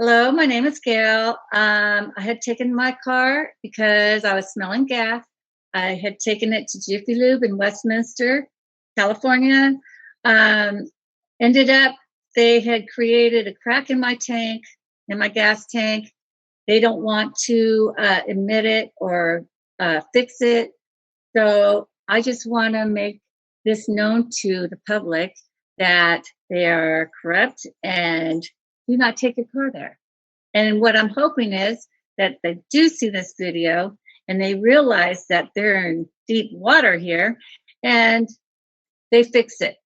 Hello, my name is Gail. I had taken my car because I was smelling gas. I had taken it to Jiffy Lube in Westminster, California. Um, Ended up, they had created a crack in my tank, in my gas tank. They don't want to admit it or fix it. So I just want to make this known to the public that they are corrupt and do not take your car there. And what I'm hoping is that they do see this video and they realize that they're in deep water here and they fix it.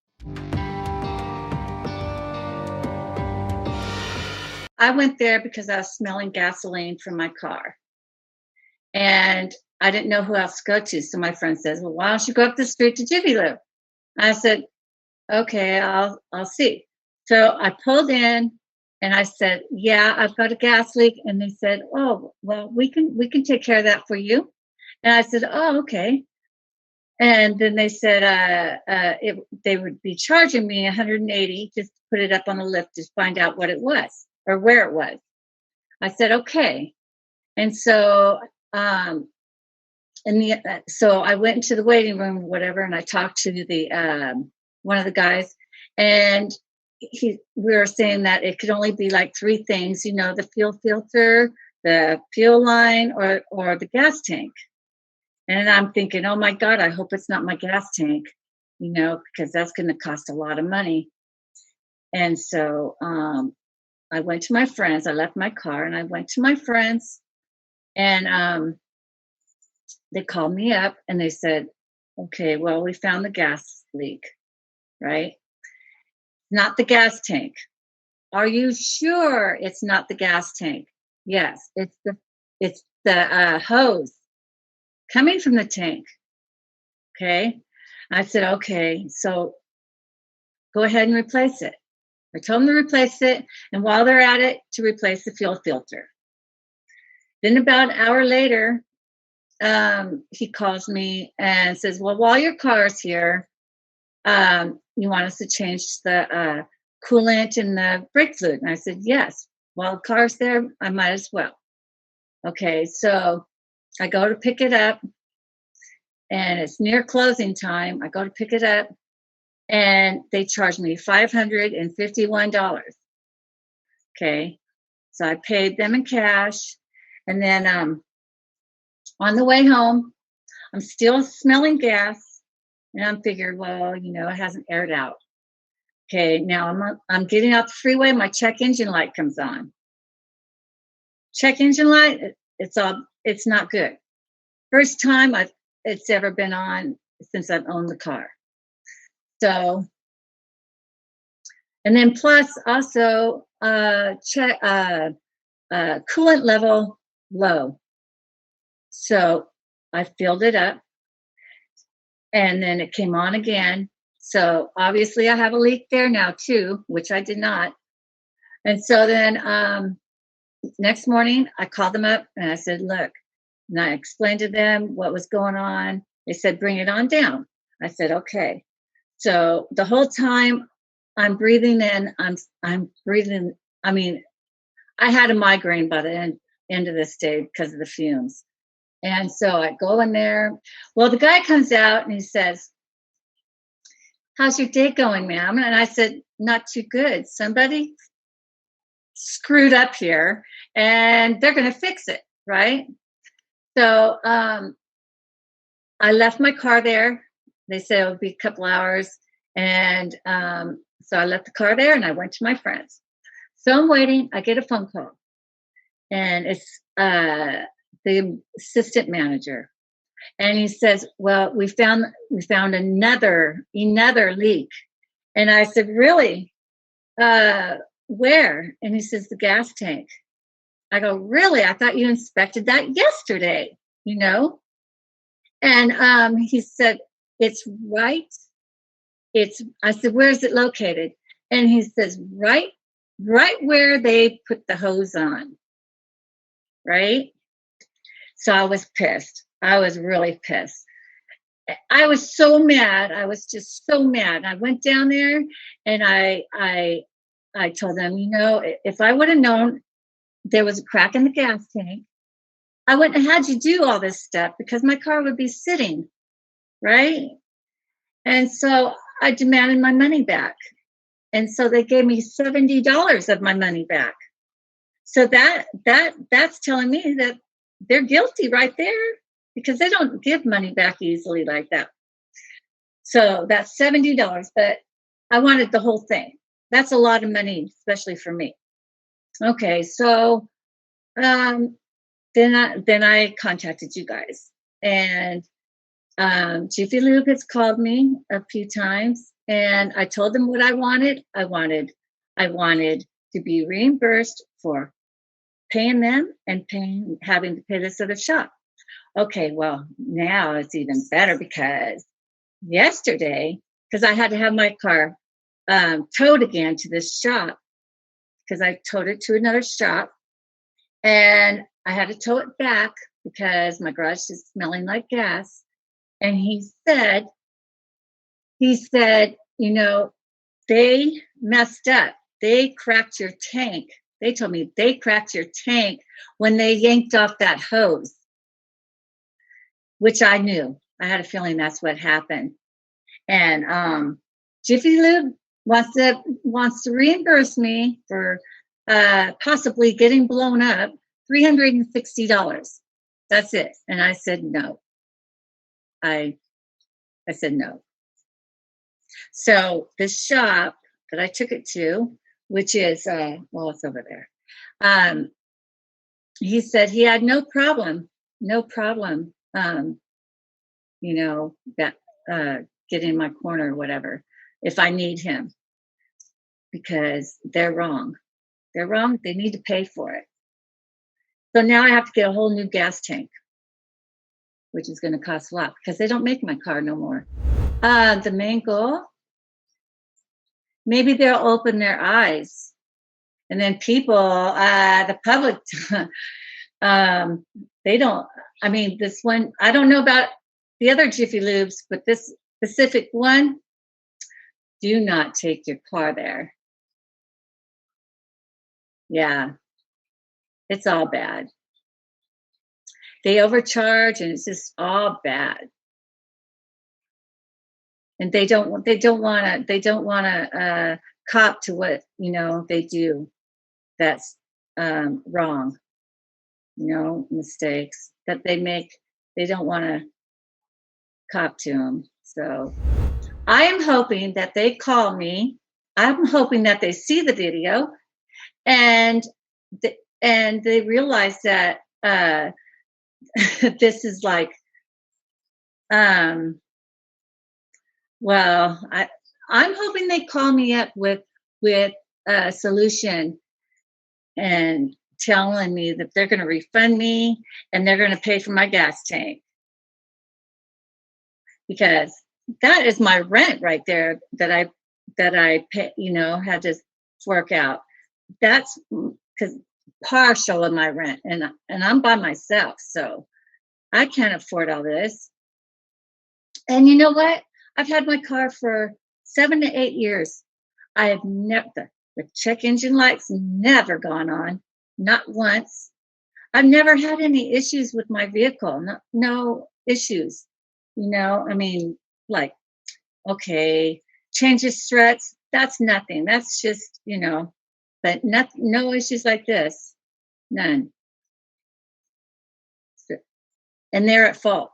I went there because I was smelling gasoline from my car. And I didn't know who else to go to. So my friend says, well, why don't you go up the street to Jiffy Lube? I said, okay, I'll see. So I pulled in and I said, yeah, I've got a gas leak. And they said, oh, well, we can take care of that for you. And I said, oh, okay. And then they said they would be charging me $180 just to put it up on the lift to find out what it was or where it was. I said, okay. And so so I went into the waiting room or whatever, and I talked to the one of the guys, and we were saying that it could only be like three things, the fuel filter, the fuel line, or the gas tank. And I'm thinking, oh my God, I hope it's not my gas tank, because that's going to cost a lot of money. And so I went to my friends. I left my car and I went to my friends, and they called me up and they said, okay, well, we found the gas leak, right? Not the gas tank. Are you sure it's not the gas tank? Yes, it's the hose coming from the tank. Okay. I said, okay, so go ahead and replace it. I told them to replace it, and while they're at it, to replace the fuel filter. Then about an hour later, he calls me and says, well, while your car's here, you want us to change the coolant and the brake fluid? And I said, yes. While the car's there, I might as well. Okay, so I go to pick it up, and it's near closing time. I go to pick it up, and they charge me $551. Okay, so I paid them in cash, and then on the way home, I'm still smelling gas, and I'm figured, well, it hasn't aired out. Okay, now I'm getting out the freeway. My check engine light comes on. Check engine light, it's not good. First time it's ever been on since I've owned the car. So, and then plus also check coolant level low. So I filled it up, and then it came on again. So obviously I have a leak there now too, which I did not. And so then next morning I called them up and I said, look, and I explained to them what was going on. They said, bring it on down. I said, okay. So the whole time I'm breathing in, I'm breathing. I mean, I had a migraine by the end of this day because of the fumes. And so I go in there. Well, the guy comes out and he says, how's your day going, ma'am? And I said, not too good. Somebody screwed up here and they're going to fix it, right? So I left my car there. They said it would be a couple hours. And so I left the car there and I went to my friends. So I'm waiting. I get a phone call. And it's the assistant manager. And he says, well, we found another leak. And I said, really? Where? And he says, the gas tank. I go, really? I thought you inspected that yesterday, And he said, it's right. I said, where is it located? And he says, right where they put the hose on. Right? So I was pissed. I was really pissed. I was so mad. I was just so mad. I went down there and I told them, if I would have known there was a crack in the gas tank. I wouldn't have had you do all this stuff because my car would be sitting, right? And so I demanded my money back. And so they gave me $70 of my money back. So that's telling me that they're guilty right there, because they don't give money back easily like that. So that's $70, but I wanted the whole thing. That's a lot of money, especially for me. Okay, so then I contacted you guys, and Jiffy Lube has called me a few times, and I told them what I wanted. I wanted to be reimbursed for paying them and having to pay this other shop. Okay, well, now it's even better, because yesterday, because I had to have my car towed again to this shop, because I towed it to another shop, and I had to tow it back because my garage is smelling like gas. And he said, you know, they messed up. They cracked your tank. They told me they cracked your tank when they yanked off that hose, which I knew. I had a feeling that's what happened. And Jiffy Lube wants to reimburse me for possibly getting blown up $360. That's it. And I said no. I said no. So the shop that I took it to, which is it's over there. He said he had no problem, get in my corner or whatever if I need him, because they're wrong. They're wrong. They need to pay for it. So now I have to get a whole new gas tank, which is going to cost a lot, because they don't make my car no more. The main goal, maybe they'll open their eyes, and then people, the public, they don't. I mean, this one, I don't know about the other Jiffy Lubes, but this specific one, do not take your car there. Yeah, it's all bad. They overcharge, and it's just all bad. And they don't want to cop to what they do. That's wrong. Mistakes that they make. They don't want to cop to them. So I am hoping that they call me. I'm hoping that they see the video, and they realize that this is like, I'm hoping they call me up with a solution and telling me that they're going to refund me and they're going to pay for my gas tank, because that is my rent right there that I pay, had to fork out. That's because partial of my rent, and I'm by myself, so I can't afford all this. And you know what? I've had my car for 7 to 8 years. I have never, the check engine light's never gone on, not once. I've never had any issues with my vehicle, no issues. I mean, like, okay, change of struts, that's nothing. That's just, but no issues like this, none. And they're at fault.